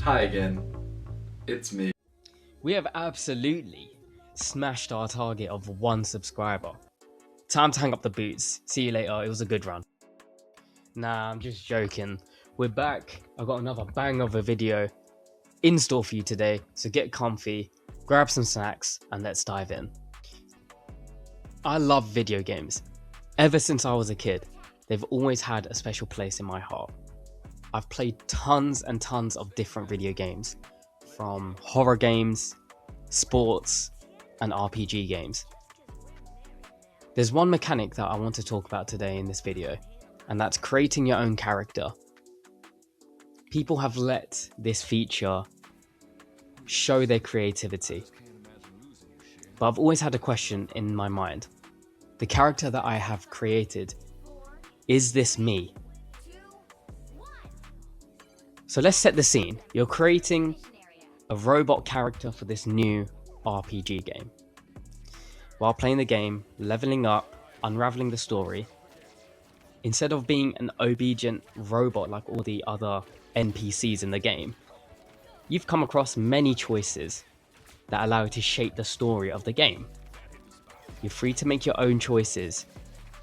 Hi again, it's me. We have absolutely smashed our target of 1 subscriber. Time to hang up the boots. See you later, it was a good run. Nah, I'm just joking. We're back. I've got another bang of a video in store for you today, so get comfy, grab some snacks, and let's dive in. I love video games. Ever since I was a kid, they've always had a special place in my heart. I've played tons and tons of different video games, from horror games, sports, and RPG games. There's one mechanic that I want to talk about today in this video, and that's creating your own character. People have let this feature show their creativity, but I've always had a question in my mind. The character that I have created, is this me? So let's set the scene. You're creating a robot character for this new RPG game. While playing the game, leveling up, unraveling the story, instead of being an obedient robot like all the other NPCs in the game, you've come across many choices that allow you to shape the story of the game. You're free to make your own choices,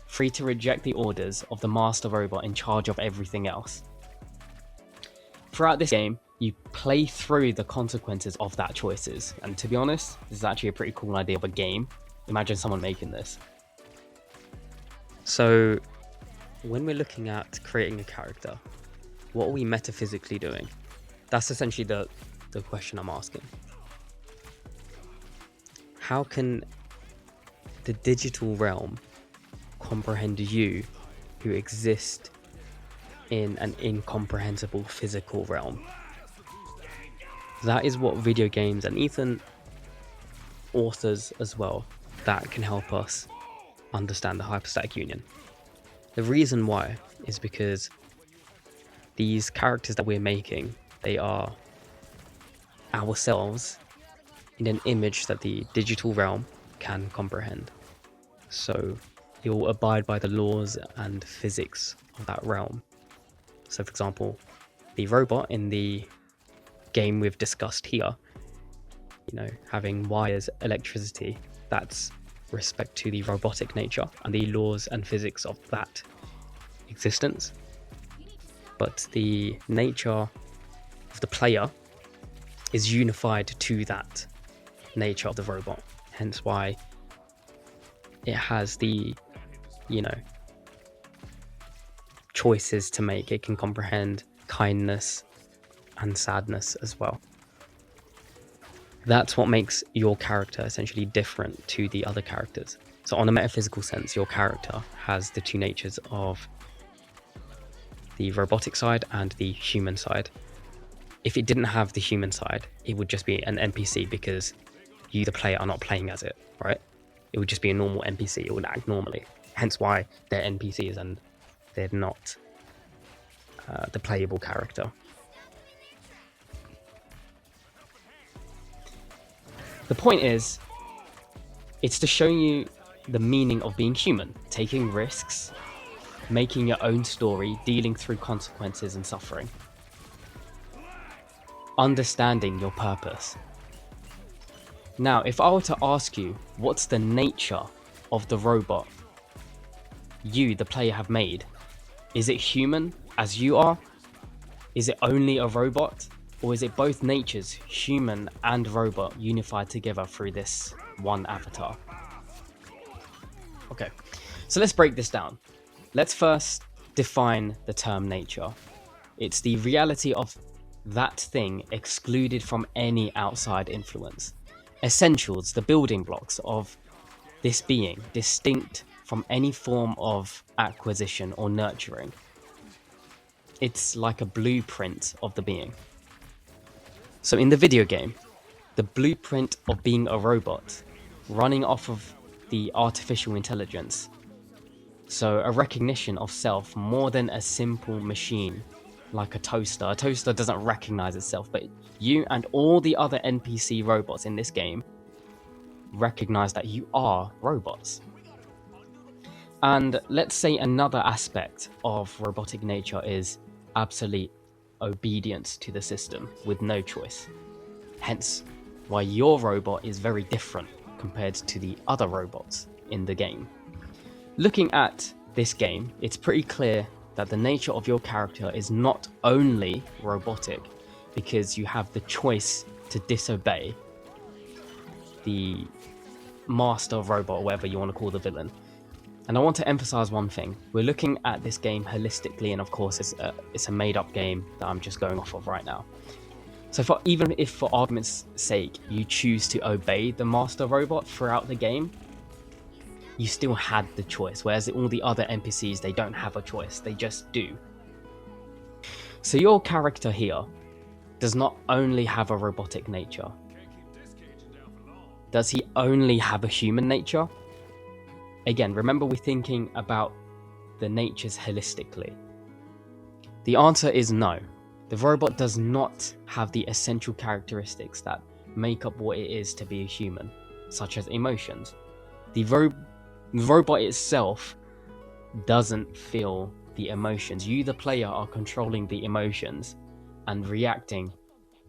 free to reject the orders of the master robot in charge of everything else. Throughout this game, you play through the consequences of that choices, and to be honest, this is actually a pretty cool idea of a game. Imagine someone making this. So, when we're looking at creating a character, what are we metaphysically doing? That's essentially the question I'm asking. How can the digital realm comprehend you who exist in an incomprehensible physical realm? That is what video games and even authors as well, that can help us understand the hypostatic union. The reason why is because these characters that we're making, they are ourselves in an image that the digital realm can comprehend. So you'll abide by the laws and physics of that realm. So for example, the robot in the game we've discussed here, having wires, electricity, that's respect to the robotic nature and the laws and physics of that existence. But the nature of the player is unified to that nature of the robot, hence why it has the choices to make. It can comprehend kindness and sadness as well. That's what makes your character essentially different to the other characters. So on a metaphysical sense, your character has the two natures of the robotic side and the human side. If it didn't have the human side, it would just be an NPC, because you, the player, are not playing as it, right? It would just be a normal NPC. It would act normally. Hence why they're NPCs and they're not the playable character. The point is, it's to show you the meaning of being human, taking risks, making your own story, dealing through consequences and suffering, understanding your purpose. Now, if I were to ask you, what's the nature of the robot you, the player, have made? Is it human, as you are? Is it only a robot? Or is it both natures, human and robot, unified together through this one avatar? Okay, so let's break this down. Let's first define the term nature. It's the reality of that thing excluded from any outside influence. Essentials, the building blocks of this being, distinct from any form of acquisition or nurturing. It's like a blueprint of the being. So in the video game, the blueprint of being a robot, running off of the artificial intelligence. So a recognition of self more than a simple machine like a toaster. A toaster doesn't recognize itself, but you and all the other NPC robots in this game recognize that you are robots. And let's say another aspect of robotic nature is absolute obedience to the system with no choice. Hence, why your robot is very different compared to the other robots in the game. Looking at this game, it's pretty clear that the nature of your character is not only robotic, because you have the choice to disobey the master robot, or whatever you want to call the villain. And I want to emphasize one thing. We're looking at this game holistically, and of course it's a made-up game that I'm just going off of right now. So even if for argument's sake you choose to obey the master robot throughout the game, you still had the choice, whereas all the other NPCs, they don't have a choice, they just do. So your character here does not only have a robotic nature. Does he only have a human nature? Again, remember we're thinking about the natures holistically. The answer is no. The robot does not have the essential characteristics that make up what it is to be a human, such as emotions. The robot itself doesn't feel the emotions. You, the player, are controlling the emotions and reacting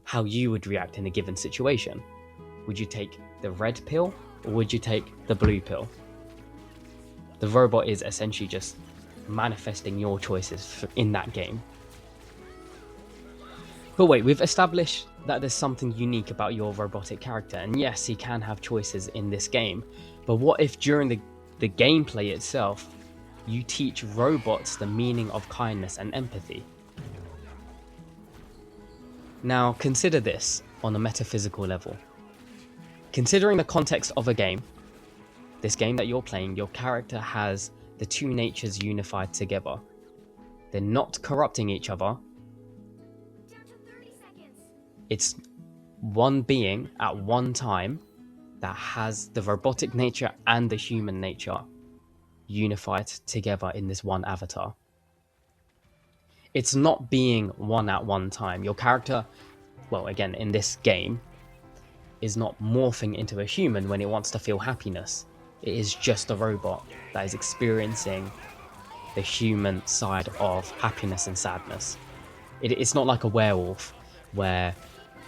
how you would react in a given situation. Would you take the red pill or would you take the blue pill? The robot is essentially just manifesting your choices in that game. But wait, we've established that there's something unique about your robotic character, and yes, he can have choices in this game, but what if during the gameplay itself, you teach robots the meaning of kindness and empathy? Now, consider this on a metaphysical level. Considering the context of a game, this game that you're playing, your character has the two natures unified together. They're not corrupting each other. It's one being at one time that has the robotic nature and the human nature unified together in this one avatar. It's not being one at one time. Your character, well, again, in this game, is not morphing into a human when it wants to feel happiness. It is just a robot that is experiencing the human side of happiness and sadness. It's not like a werewolf where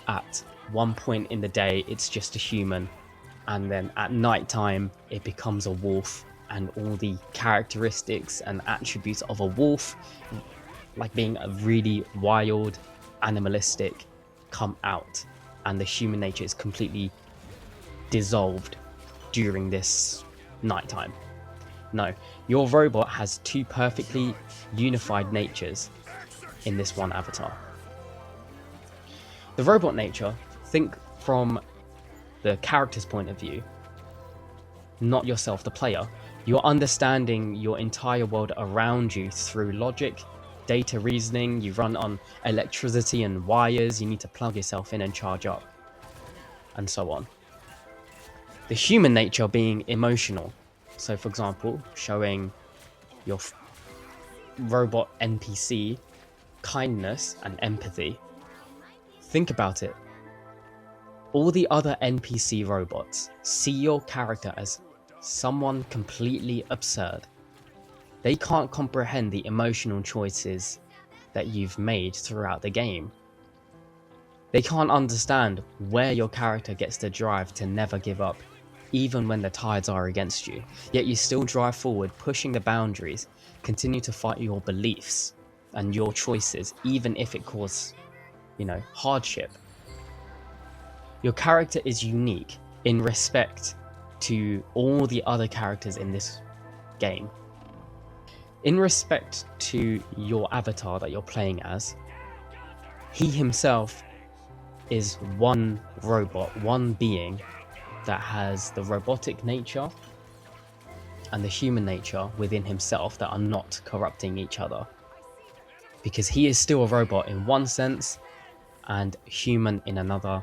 at one point in the day it's just a human, and then at night time it becomes a wolf, and all the characteristics and attributes of a wolf, like being a really wild, animalistic, come out, and the human nature is completely dissolved during this nighttime. No, your robot has two perfectly unified natures in this one avatar. The robot nature, think from the character's point of view, not yourself, the player. You're understanding your entire world around you through logic, data reasoning. You run on electricity and wires. You need to plug yourself in and charge up, and so on. The human nature being emotional. So, for example, showing your robot NPC kindness and empathy. Think about it. All the other NPC robots see your character as someone completely absurd. They can't comprehend the emotional choices that you've made throughout the game. They can't understand where your character gets the drive to never give up, even when the tides are against you. Yet you still drive forward, pushing the boundaries, continue to fight your beliefs and your choices, even if it causes, hardship. Your character is unique in respect to all the other characters in this game. In respect to your avatar that you're playing as, he himself is one robot, one being that has the robotic nature and the human nature within himself that are not corrupting each other. Because he is still a robot in one sense and human in another,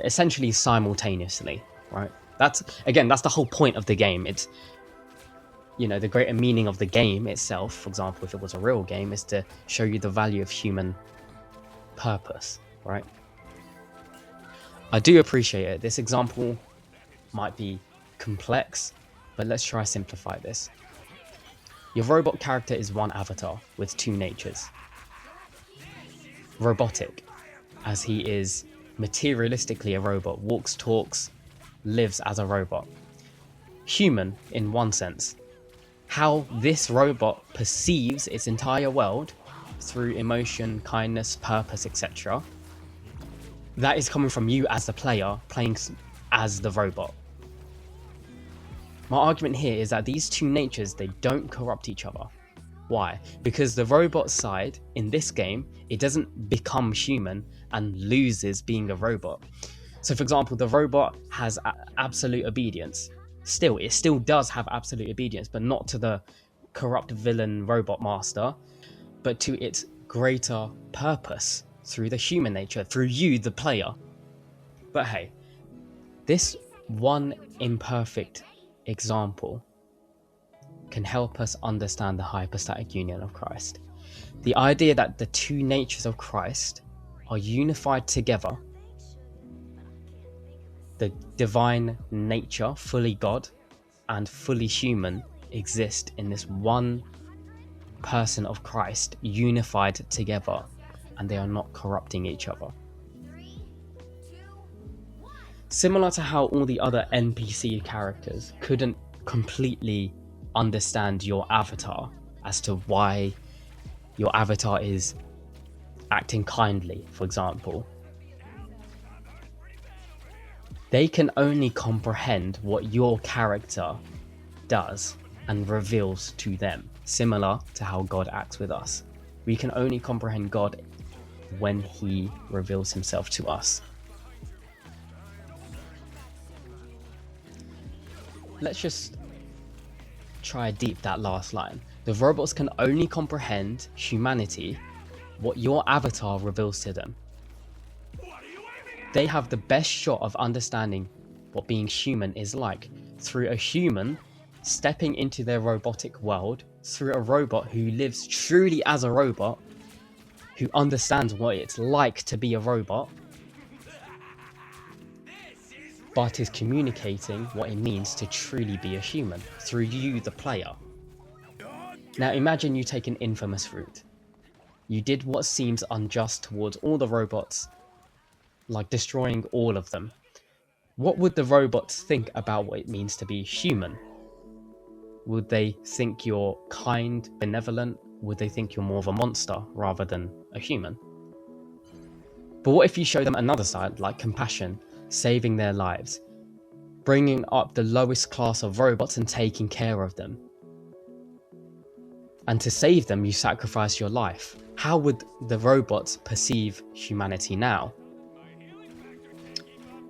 essentially simultaneously, right? That's the whole point of the game. It's, the greater meaning of the game itself, for example, if it was a real game, is to show you the value of human purpose, right? I do appreciate it. This example might be complex, but let's try to simplify this. Your robot character is one avatar with two natures. robotic, as he is materialistically a robot, walks, talks, lives as a robot. Human in one sense. How this robot perceives its entire world through emotion, kindness, purpose, etc. That is coming from you as the player playing as the robot. My argument here is that these two natures, they don't corrupt each other. Why? Because the robot side in this game, it doesn't become human and loses being a robot. So for example, the robot has absolute obedience. It still does have absolute obedience, but not to the corrupt villain robot master, but to its greater purpose through the human nature, through you, the player. But hey, this one imperfect example can help us understand the hypostatic union of Christ. The idea that the two natures of Christ are unified together. The divine nature, fully God and fully human, exist in this one person of Christ, unified together, and they are not corrupting each other. Similar to how all the other NPC characters couldn't completely understand your avatar as to why your avatar is acting kindly, for example. They can only comprehend what your character does and reveals to them, similar to how God acts with us. We can only comprehend God when he reveals himself to us. Let's just try deep that last line. The robots can only comprehend humanity, what your avatar reveals to them. They have the best shot of understanding what being human is like through a human stepping into their robotic world, through a robot who lives truly as a robot, who understands what it's like to be a robot, but is communicating what it means to truly be a human through you, the player. Now imagine you take an infamous route. You did what seems unjust towards all the robots, like destroying all of them. What would the robots think about what it means to be human? Would they think you're kind, benevolent? Would they think you're more of a monster rather than a human? But what if you show them another side, like compassion, saving their lives, bringing up the lowest class of robots and taking care of them? And to save them, you sacrifice your life. How would the robots perceive humanity now?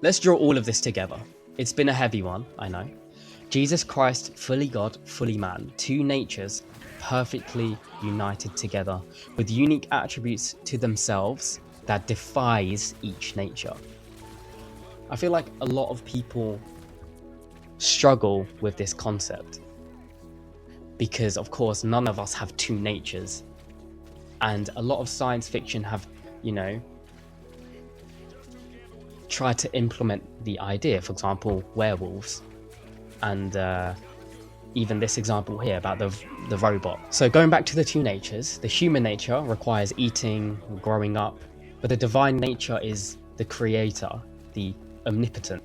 Let's draw all of this together. It's been a heavy one, I know. Jesus Christ, fully God, fully man, two natures perfectly united together with unique attributes to themselves that defies each nature. I feel like a lot of people struggle with this concept because, of course, none of us have two natures, and a lot of science fiction have, tried to implement the idea. For example, werewolves, and even this example here about the robot. So going back to the two natures, the human nature requires eating, growing up, but the divine nature is the creator, the omnipotent.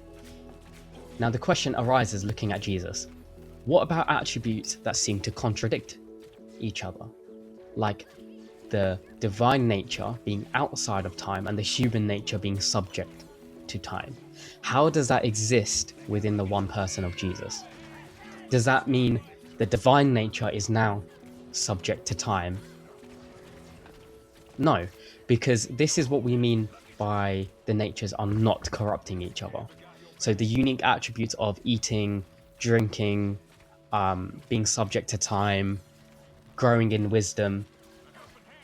Now the question arises looking at Jesus. What about attributes that seem to contradict each other? Like the divine nature being outside of time and the human nature being subject to time. How does that exist within the one person of Jesus? Does that mean the divine nature is now subject to time? No, because this is what we mean by the natures are not corrupting each other. So the unique attributes of eating, drinking, being subject to time, growing in wisdom,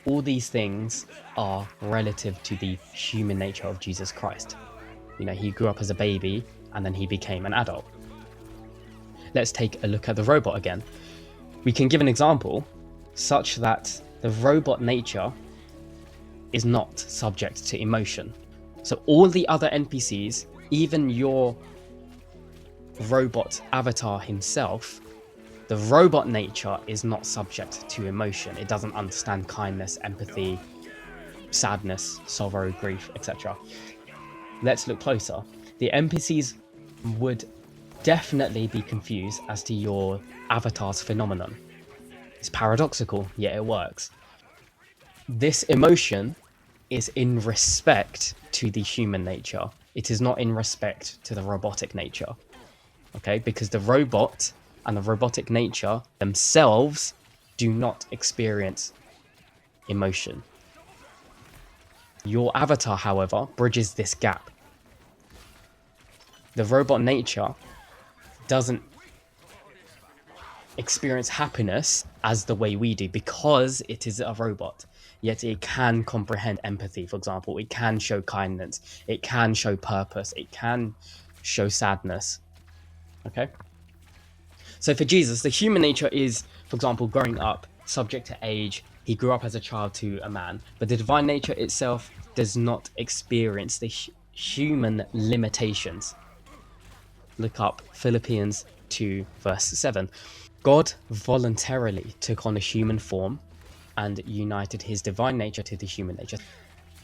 all these things are relative to the human nature of Jesus Christ. He grew up as a baby and then he became an adult. Let's take a look at the robot again. We can give an example such that the robot nature is not subject to emotion. So all the other NPCs, even your robot avatar himself, the robot nature is not subject to emotion. It doesn't understand kindness, empathy, sadness, sorrow, grief, etc. Let's look closer. The NPCs would definitely be confused as to your avatar's phenomenon. It's paradoxical, yet it works. This emotion is in respect to the human nature. It is not in respect to the robotic nature. Okay, because the robot and the robotic nature themselves do not experience emotion. Your avatar, however, bridges this gap. The robot nature doesn't experience happiness as the way we do because it is a robot, yet it can comprehend empathy. For example, it can show kindness, it can show purpose, it can show sadness. Okay, so for Jesus, the human nature is, for example, growing up subject to age. He grew up as a child to a man, but the divine nature itself does not experience the human limitations. Look up Philippians 2 verse 7. God voluntarily took on a human form and united his divine nature to the human nature.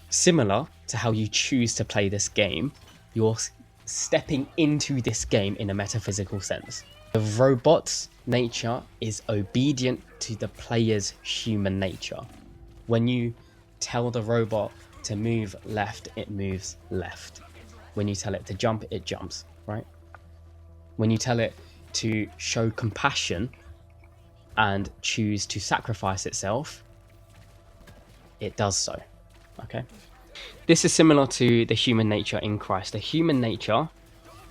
Similar to how you choose to play this game, you're stepping into this game in a metaphysical sense. The robot's nature is obedient to the player's human nature. When you tell the robot to move left, it moves left. When you tell it to jump, it jumps, right? When you tell it to show compassion and choose to sacrifice itself, it does so. Okay, this is similar to the human nature in Christ. The human nature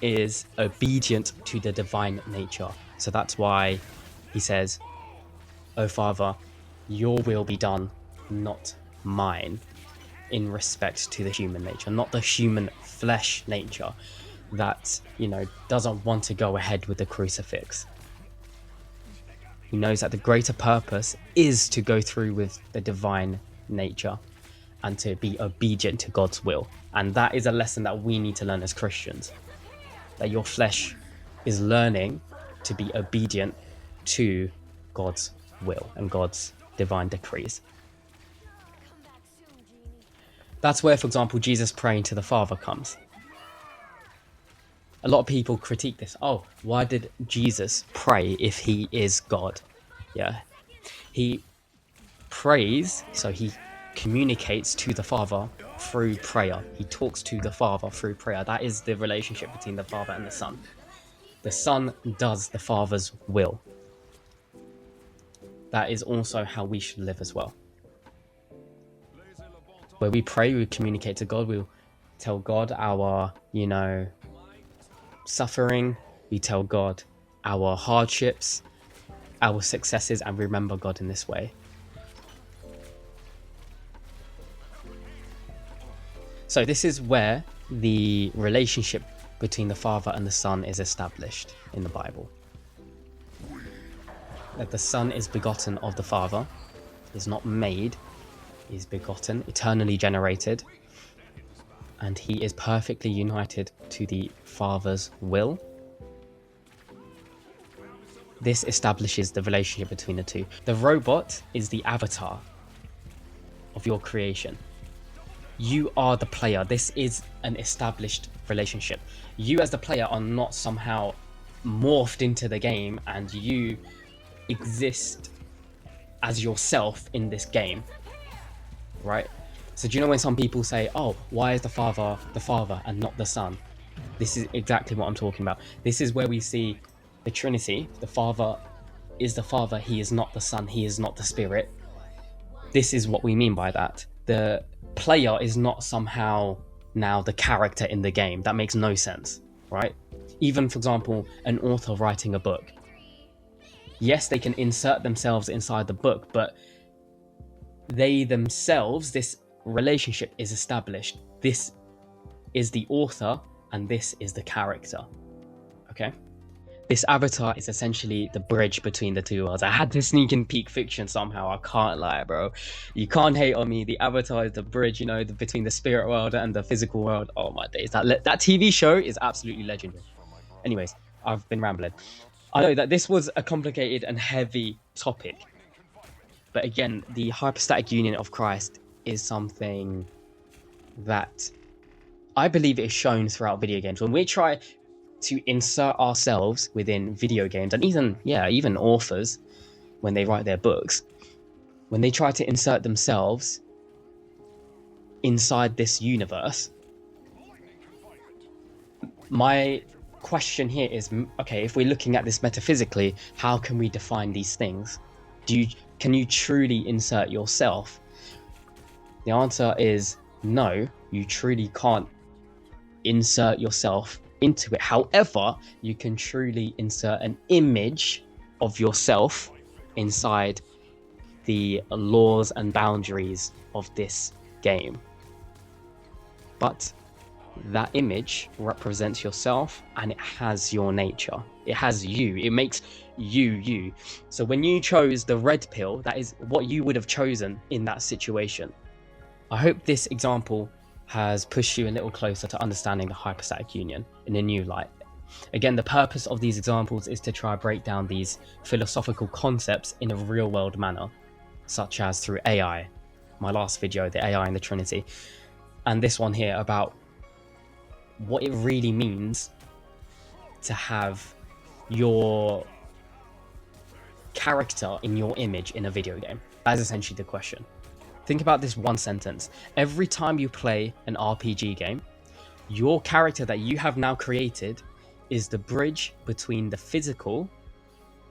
is obedient to the divine nature, so that's why he says, "Oh Father, your will be done, not mine," in respect to the human nature, not the human flesh nature that, doesn't want to go ahead with the crucifix. He knows that the greater purpose is to go through with the divine nature and to be obedient to God's will. And that is a lesson that we need to learn as Christians, that your flesh is learning to be obedient to God's will and God's divine decrees. That's where, for example, Jesus praying to the Father comes. A lot of people critique this. Oh, why did Jesus pray if he is God? Yeah. He prays, so he communicates to the Father through prayer. He talks to the Father through prayer. That is the relationship between the Father and the Son. The Son does the Father's will. That is also how we should live as well. Where we pray, we communicate to God. We'll tell God our, suffering. We tell God our hardships, our successes, and remember God in this way. So this is where the relationship between the Father and the Son is established in the Bible. That the Son is begotten of the Father, is not made, is begotten, eternally generated, and he is perfectly united to the Father's will. This establishes the relationship between the two. The robot is the avatar of your creation. You are the player. This is an established relationship. You as the player are not somehow morphed into the game and you exist as yourself in this game, right? So do you know when some people say, oh, why is the Father and not the Son? This is exactly what I'm talking about. This is where we see the Trinity. The Father is the Father. He is not the Son. He is not the Spirit. This is what we mean by that. The player is not somehow now the character in the game. That makes no sense, right? Even, for example, an author writing a book. Yes, they can insert themselves inside the book, but they themselves, this relationship is established. This is the author and this is the character. Okay? This avatar is essentially the bridge between the two worlds. I had to sneak in peak fiction somehow. I can't lie, bro. You can't hate on me. The avatar is the bridge, between the spirit world and the physical world. Oh my days. That TV show is absolutely legendary. Anyways, I've been rambling. I know that this was a complicated and heavy topic. But again, the hypostatic union of Christ is something that I believe is shown throughout video games. When we try to insert ourselves within video games, and even authors, when they write their books, when they try to insert themselves inside this universe, my question here is, okay, if we're looking at this metaphysically, how can we define these things? Can you truly insert yourself? The answer is no, you truly can't insert yourself into it. However, you can truly insert an image of yourself inside the laws and boundaries of this game. But that image represents yourself, and it has your nature. It has you. It makes you you. So when you chose the red pill, that is what you would have chosen in that situation. I hope this example has pushed you a little closer to understanding the hypostatic union in a new light. Again, the purpose of these examples is to try and break down these philosophical concepts in a real world manner, such as through AI, my last video, the AI and the Trinity, and this one here about what it really means to have your character in your image in a video game. That is essentially the question. Think about this one sentence. Every time you play an RPG game, your character that you have now created is the bridge between the physical,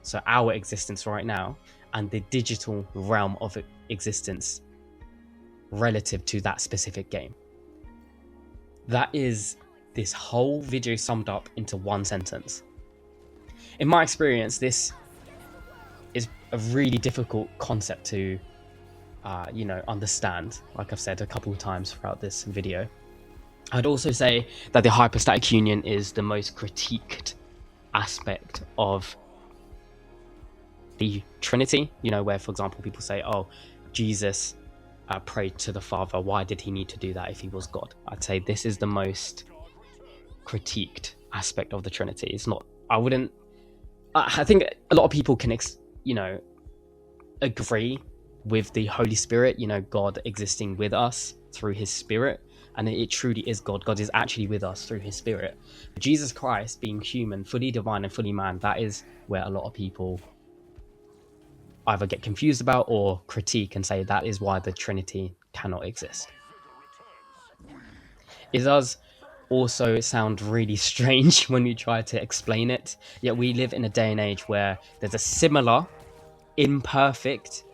so our existence right now, and the digital realm of existence relative to that specific game. That is this whole video summed up into one sentence. In my experience, this is a really difficult concept to understand, like I've said a couple of times throughout this video. I'd also say that the hypostatic union is the most critiqued aspect of the Trinity, where, for example, people say, oh, Jesus prayed to the Father. Why did he need to do that if he was God? I'd say this is the most critiqued aspect of the Trinity. It's not, I think a lot of people can, agree with the Holy Spirit, God existing with us through his Spirit, and it truly is God. God is actually with us through his Spirit. But Jesus Christ being human, fully divine and fully man, that is where a lot of people either get confused about or critique and say that is why the Trinity cannot exist. It does also sound really strange when we try to explain it, yet we live in a day and age where there's a similar, imperfect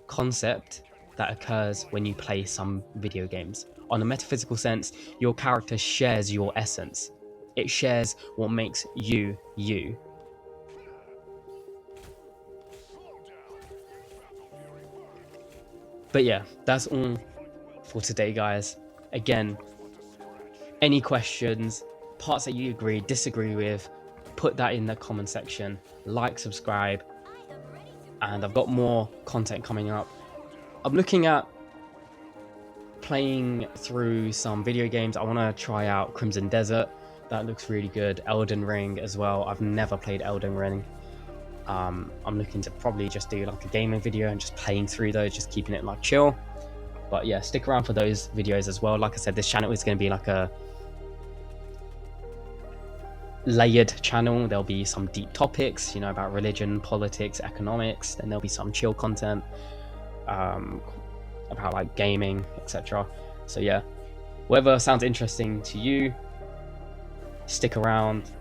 concept that occurs when you play some video games. On a metaphysical sense, your character shares your essence. It shares what makes you, you. But yeah, that's all for today, guys. Again, any questions, parts that you agree, disagree with, put that in the comment section. Like, subscribe, and I've got more content coming up. I'm looking at playing through some video games. I want to try out Crimson Desert. That looks really good. Elden Ring as well. I've never played Elden Ring. I'm looking to probably just do like a gaming video and just playing through those, just keeping it like chill. But yeah, stick around for those videos as well. Like I said, this channel is going to be like a layered channel. There'll be some deep topics, about religion, politics, economics. Then there'll be some chill content about like gaming, etc. So yeah, whatever sounds interesting to you, stick around.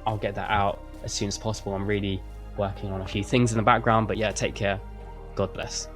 I'll get that out as soon as possible. I'm really working on a few things in the background, but yeah, take care. God bless.